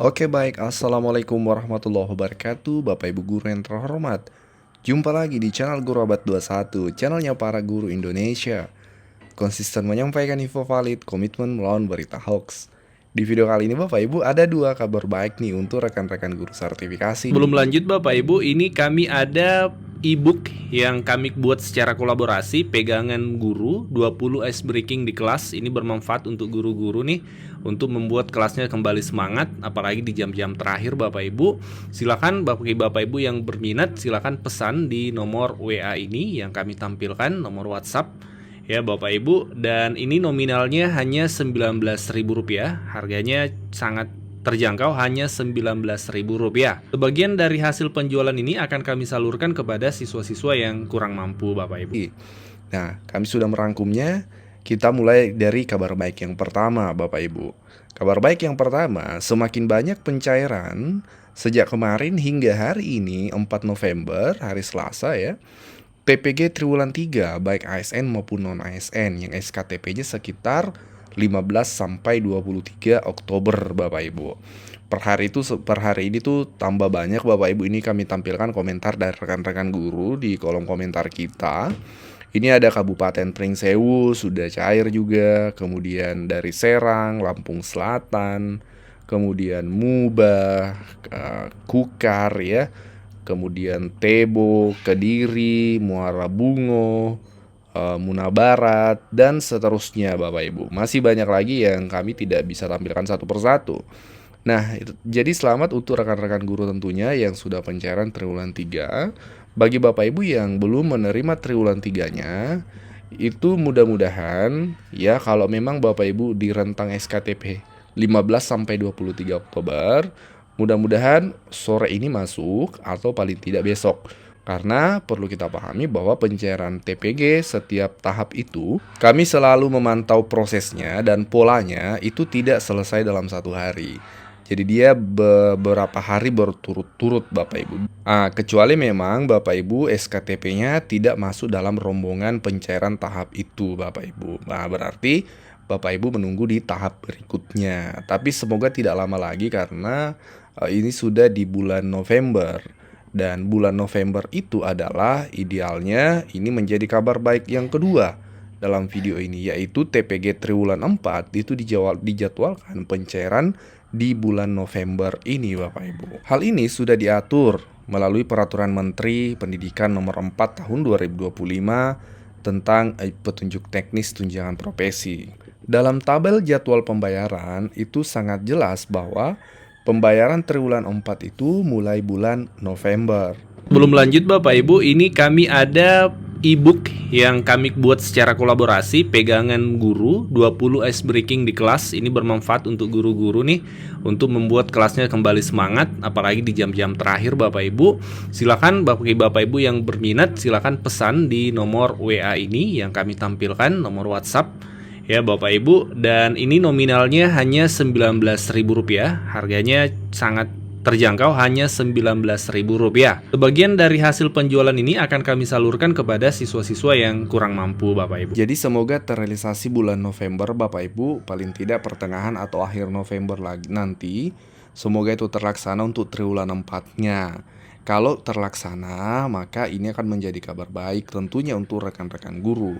Oke baik, Assalamualaikum warahmatullahi wabarakatuh Bapak Ibu Guru yang terhormat. Jumpa lagi di channel Guru Abad 21, channelnya para guru Indonesia. Konsisten menyampaikan info valid, komitmen melawan berita hoax. Di video kali ini Bapak Ibu ada dua kabar baik nih untuk rekan-rekan guru sertifikasi. Sebelum lanjut Bapak Ibu, ini kami ada e-book yang kami buat secara kolaborasi, pegangan guru 20 ice breaking di kelas. Ini bermanfaat untuk guru-guru nih untuk membuat kelasnya kembali semangat, apalagi di jam-jam terakhir Bapak Ibu. Silakan Bapak Ibu yang berminat silakan pesan di nomor WA ini yang kami tampilkan, nomor WhatsApp ya Bapak Ibu, dan ini nominalnya hanya Rp19.000. Harganya sangat terjangkau, hanya Rp19.000. Sebagian dari hasil penjualan ini akan kami salurkan kepada siswa-siswa yang kurang mampu Bapak Ibu. Nah, kami sudah merangkumnya. Kita mulai dari kabar baik yang pertama Bapak Ibu. Kabar baik yang pertama, semakin banyak pencairan sejak kemarin hingga hari ini 4 November, hari Selasa ya. TPG triwulan 3 baik ASN maupun non-ASN yang SKTP-nya sekitar 15 sampai 23 Oktober Bapak Ibu. Per hari ini tuh tambah banyak Bapak Ibu. Ini kami tampilkan komentar dari rekan-rekan guru di kolom komentar kita. Ini ada Kabupaten Pringsewu sudah cair juga, kemudian dari Serang, Lampung Selatan, kemudian Mubah, Kukar ya, kemudian Tebo, Kediri, Muara Bungo, Muna Barat, dan seterusnya Bapak Ibu. Masih banyak lagi yang kami tidak bisa tampilkan satu persatu. Nah, jadi selamat untuk rekan-rekan guru tentunya yang sudah pencairan triwulan 3. Bagi Bapak Ibu yang belum menerima triwulan 3-nya, itu mudah-mudahan ya kalau memang Bapak Ibu di rentang SKTP 15 sampai 23 Oktober, mudah-mudahan sore ini masuk atau paling tidak besok. Karena perlu kita pahami bahwa pencairan TPG setiap tahap itu kami selalu memantau prosesnya dan polanya itu tidak selesai dalam satu hari. Jadi dia beberapa hari berturut-turut Bapak Ibu. Kecuali memang Bapak Ibu SKTP-nya tidak masuk dalam rombongan pencairan tahap itu Bapak Ibu. Nah, berarti Bapak Ibu menunggu di tahap berikutnya. Tapi semoga tidak lama lagi karena ini sudah di bulan November. Dan bulan November itu adalah idealnya ini menjadi kabar baik yang kedua dalam video ini, yaitu TPG triwulan 4 itu dijadwalkan pencairan di bulan November ini Bapak Ibu. Hal ini sudah diatur melalui Peraturan Menteri Pendidikan Nomor 4 Tahun 2025 tentang petunjuk teknis tunjangan profesi. Dalam tabel jadwal pembayaran itu sangat jelas bahwa pembayaran triwulan 4 itu mulai bulan November. Sebelum lanjut Bapak Ibu, ini kami ada e-book yang kami buat secara kolaborasi, pegangan guru 20 ice breaking di kelas. Ini bermanfaat untuk guru-guru nih untuk membuat kelasnya kembali semangat, apalagi di jam-jam terakhir Bapak Ibu. Silakan Bapak Ibu yang berminat silakan pesan di nomor WA ini yang kami tampilkan, nomor WhatsApp ya Bapak Ibu, dan ini nominalnya hanya Rp19.000. Harganya sangat terjangkau, hanya Rp19.000. Sebagian dari hasil penjualan ini akan kami salurkan kepada siswa-siswa yang kurang mampu Bapak Ibu. Jadi semoga terrealisasi bulan November Bapak Ibu, paling tidak pertengahan atau akhir November lagi nanti. Semoga itu terlaksana untuk triwulan 4-nya. Kalau terlaksana, maka ini akan menjadi kabar baik tentunya untuk rekan-rekan guru.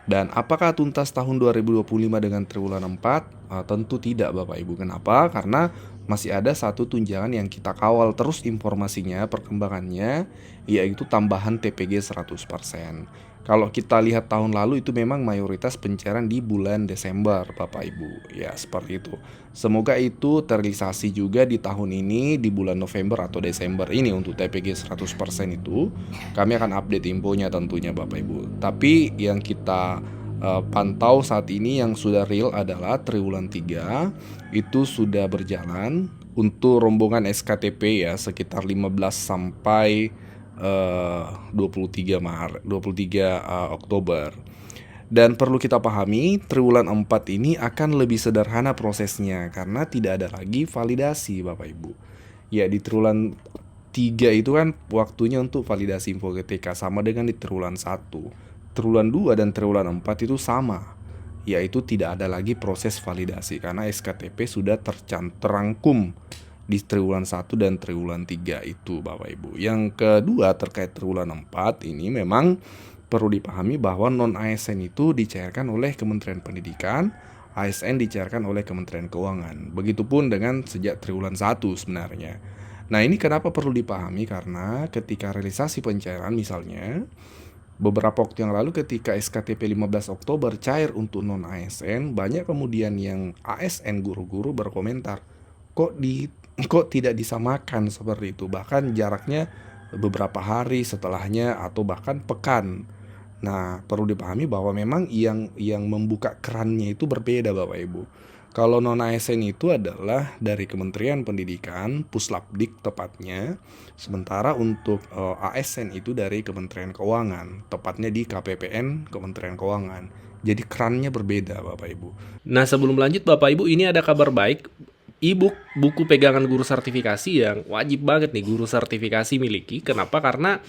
Dan apakah tuntas tahun 2025 dengan triwulan 4? Tentu tidak Bapak Ibu. Kenapa? Karena masih ada satu tunjangan yang kita kawal terus informasinya, perkembangannya, yaitu tambahan TPG 100%. Kalau kita lihat tahun lalu itu memang mayoritas pencairan di bulan Desember Bapak Ibu. Ya seperti itu. Semoga itu terrealisasi juga di tahun ini di bulan November atau Desember ini untuk TPG 100% itu. Kami akan update infonya tentunya Bapak Ibu. Tapi yang kita pantau saat ini yang sudah real adalah triwulan 3 itu sudah berjalan untuk rombongan SKTP ya sekitar 15 sampai 23 Oktober. Dan perlu kita pahami, triwulan 4 ini akan lebih sederhana prosesnya karena tidak ada lagi validasi Bapak Ibu. Ya di triwulan 3 itu kan waktunya untuk validasi info GTK sama dengan di triwulan 1. Triwulan 2 dan triwulan 4 itu sama, yaitu tidak ada lagi proses validasi karena SKTP sudah terangkum di triwulan 1 dan triwulan 3 itu Bapak Ibu. Yang kedua terkait triwulan 4 ini memang perlu dipahami bahwa non-ASN itu dicairkan oleh Kementerian Pendidikan, ASN dicairkan oleh Kementerian Keuangan. Begitupun dengan sejak triwulan 1 sebenarnya. Nah, ini kenapa perlu dipahami, karena ketika realisasi pencairan misalnya beberapa waktu yang lalu ketika SKTP 15 Oktober cair untuk non-ASN, banyak kemudian yang ASN guru-guru berkomentar, kok tidak disamakan seperti itu, bahkan jaraknya beberapa hari setelahnya atau bahkan pekan. Nah, perlu dipahami bahwa memang yang membuka kerannya itu berbeda Bapak Ibu. Kalau non-ASN itu adalah dari Kementerian Pendidikan, Puslapdik tepatnya. Sementara untuk ASN itu dari Kementerian Keuangan, tepatnya di KPPN Kementerian Keuangan. Jadi kerannya berbeda Bapak Ibu. Nah, sebelum lanjut Bapak Ibu, ini ada kabar baik. E-book buku pegangan guru sertifikasi yang wajib banget nih guru sertifikasi miliki. Kenapa? Karena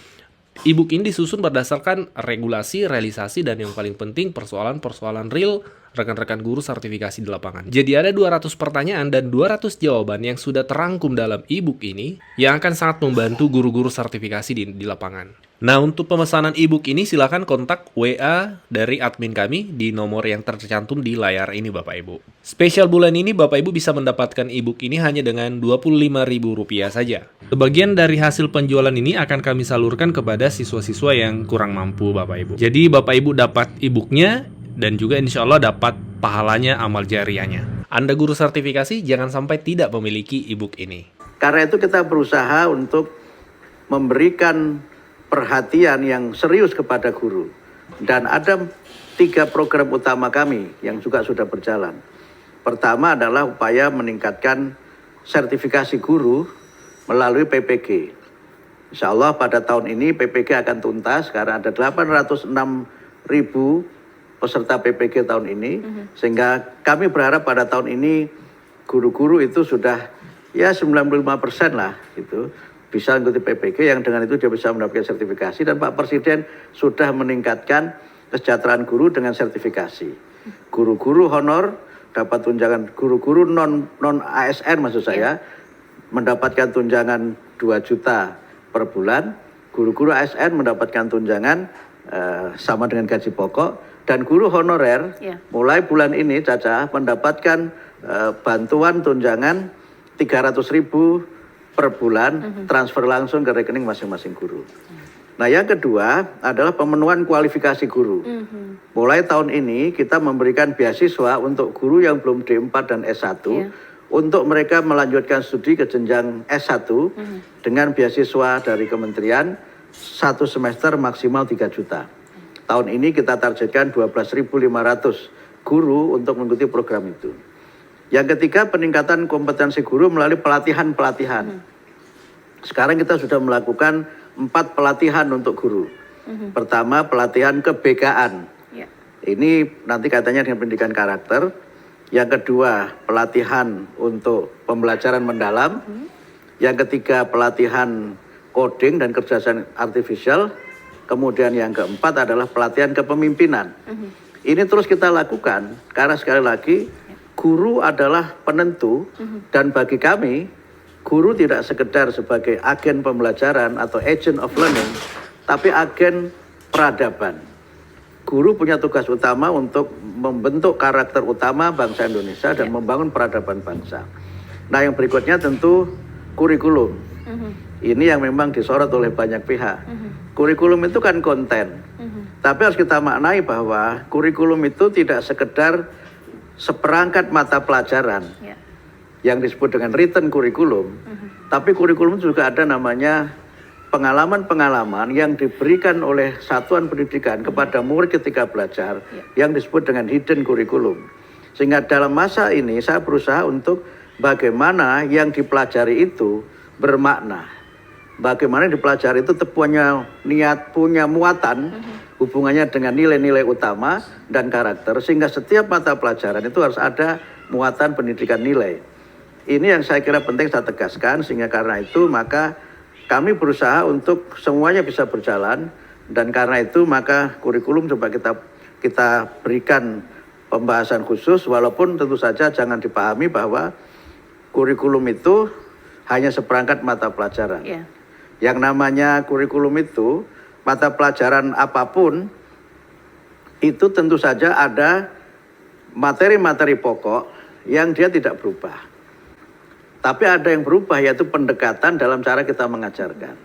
e-book ini disusun berdasarkan regulasi, realisasi, dan yang paling penting persoalan-persoalan real rekan-rekan guru sertifikasi di lapangan. Jadi ada 200 pertanyaan dan 200 jawaban yang sudah terangkum dalam e-book ini yang akan sangat membantu guru-guru sertifikasi di lapangan. Nah, untuk pemesanan e-book ini silakan kontak WA dari admin kami di nomor yang tercantum di layar ini Bapak Ibu. Spesial bulan ini Bapak Ibu bisa mendapatkan e-book ini hanya dengan Rp25.000 saja. Sebagian dari hasil penjualan ini akan kami salurkan kepada siswa-siswa yang kurang mampu Bapak Ibu. Jadi Bapak Ibu dapat e-booknya dan juga insya Allah dapat pahalanya amal jariahnya. Anda guru sertifikasi jangan sampai tidak memiliki e-book ini. Karena itu kita berusaha untuk memberikan perhatian yang serius kepada guru. Dan ada 3 program utama kami yang juga sudah berjalan. Pertama adalah upaya meningkatkan sertifikasi guru melalui PPG. Insya Allah pada tahun ini PPG akan tuntas karena ada 806.000 peserta PPG tahun ini. Sehingga kami berharap pada tahun ini guru-guru itu sudah ya 95% lah gitu, bisa mengikuti PPG yang dengan itu dia bisa mendapatkan sertifikasi, dan Pak Presiden sudah meningkatkan kesejahteraan guru dengan sertifikasi. Guru-guru honor dapat tunjangan, guru-guru non ASN maksud saya mendapatkan tunjangan 2 juta per bulan, guru-guru ASN mendapatkan tunjangan sama dengan gaji pokok, dan guru honorer mulai bulan ini Caca mendapatkan bantuan tunjangan 300.000 per bulan, transfer langsung ke rekening masing-masing guru. Nah, yang kedua adalah pemenuhan kualifikasi guru. Mulai tahun ini kita memberikan beasiswa untuk guru yang belum D4 dan S1 untuk mereka melanjutkan studi ke jenjang S1 dengan beasiswa dari kementerian 1 semester maksimal 3 juta. Tahun ini kita targetkan 12.500 guru untuk mengikuti program itu. Yang ketiga, peningkatan kompetensi guru melalui pelatihan-pelatihan. Sekarang kita sudah melakukan 4 pelatihan untuk guru. Pertama, pelatihan kebekaan. Ini nanti katanya dengan pendidikan karakter. Yang kedua, pelatihan untuk pembelajaran mendalam. Yang ketiga, pelatihan coding dan kecerdasan artifisial. Kemudian yang keempat adalah pelatihan kepemimpinan. Ini terus kita lakukan karena sekali lagi guru adalah penentu, dan bagi kami guru tidak sekedar sebagai agen pembelajaran atau agent of learning, tapi agen peradaban. Guru punya tugas utama untuk membentuk karakter utama bangsa Indonesia dan membangun peradaban bangsa. Nah, yang berikutnya tentu kurikulum. Ini yang memang disorot oleh banyak pihak. Kurikulum itu kan konten. Tapi harus kita maknai bahwa kurikulum itu tidak sekedar seperangkat mata pelajaran yang disebut dengan written kurikulum. Tapi kurikulum juga ada namanya pengalaman-pengalaman yang diberikan oleh satuan pendidikan kepada murid ketika belajar yang disebut dengan hidden kurikulum. Sehingga dalam masa ini saya berusaha untuk bagaimana yang dipelajari itu bermakna. Bagaimana yang dipelajari itu punya niat, punya muatan, hubungannya dengan nilai-nilai utama dan karakter, sehingga setiap mata pelajaran itu harus ada muatan pendidikan nilai. Ini yang saya kira penting saya tegaskan, sehingga karena itu maka kami berusaha untuk semuanya bisa berjalan, dan karena itu maka kurikulum coba kita berikan pembahasan khusus, walaupun tentu saja jangan dipahami bahwa kurikulum itu hanya seperangkat mata pelajaran. Iya. Yang namanya kurikulum itu, mata pelajaran apapun, itu tentu saja ada materi-materi pokok yang dia tidak berubah. Tapi ada yang berubah, yaitu pendekatan dalam cara kita mengajarkan.